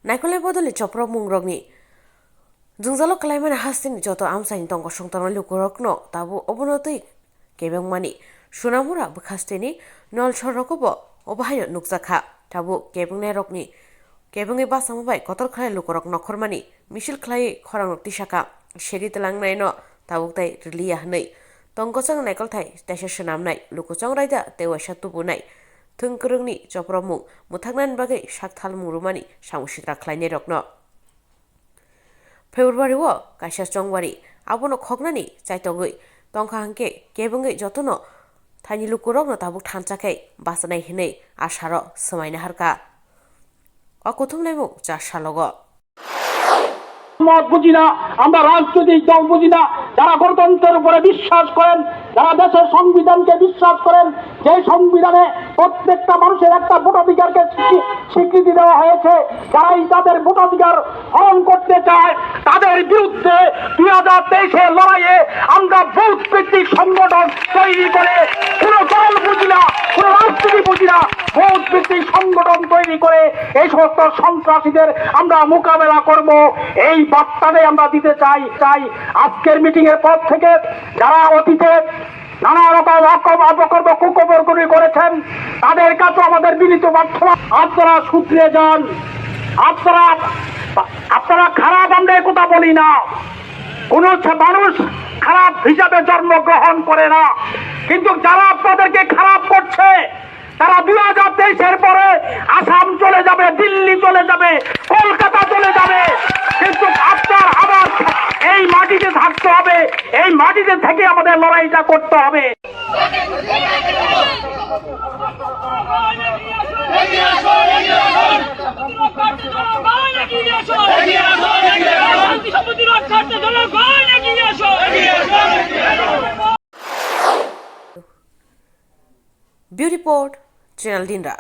Naikole bodoli chopro mungrogni. Jungzalo kalaiman hastin joto amsain tongko songtong lukurokno tabu obonotoi kebeng mani. Sunamura bekasteni nol chorokobo obahayo nukzakha tabu kebeng nerokni. Kebeng iba samabai kotor khalai lukurok nokhormani. Misil khalai khorang tisaka sheri telang naino tabu tai riliya nei. Tongko sang naikol thai tasha sunam nai lukuchong raida tewa shatubu nai. Tungkurungni chopromung muthangnan bagai shakthal murumani samushitra khlaine rokno. February wo kaisa chongwari abono khognani chaitogui tongkha hangke kebungai jotono thani lukurokno tabuk thanchakai basanai hinei asharo samaina harka akuthumlaimu chashalogo মত বুঝি না, আমরা রাজনৈতিক দল বুঝি না। যারা গণতন্ত্রের উপরে বিশ্বাস করেন, যারা দেশের সংবিধানকে বিশ্বাস করেন, যে সংবিধানে প্রত্যেকটা মানুষের একটা ভোটাধিকারকে স্বীকৃতি দেওয়া হয়েছে, যারাই তাদের ভোটাধিকার হরণ করতে চায় তাদের বিরুদ্ধে 2023-এর লড়াইয়ে আমরা বুথ ভিত্তিক সংগঠন তৈরি করে কোনো দল বুঝি না, কোনো রাজনীতি বুঝি না, বুথ ভিত্তিক সংগঠন তৈরি করে এই সমস্ত সন্ত্রাসীদের আমরা মোকাবেলা করব। এই বার্তাটাই আমরা দিতে চাই। আজকের মিটিং এর পর থেকে যারা অতীতে নানা রকম অপকর্ম কুকর্ম করেছেন তাদের কাছে আমাদের বিনীত প্রার্থনা, আপনারা শুধরে যান। আপনারা খারাপ, আমরা কথা বলি না, কোন মানুষ খারাপ হিসাবে জন্মগ্রহণ করে না, কিন্তু যারা আপনাদেরকে খারাপ করছে তারা 2023-এর পরে আসাম চলে যাবে, দিল্লি চলে যাবে, কলকাতা চলে যাবে, কিন্তু আপনার আবার এই মাটিতে থাকতে হবে, এই মাটিতে থেকে আমাদের লড়াইটা করতে হবে। Beauty Report Channel Dinra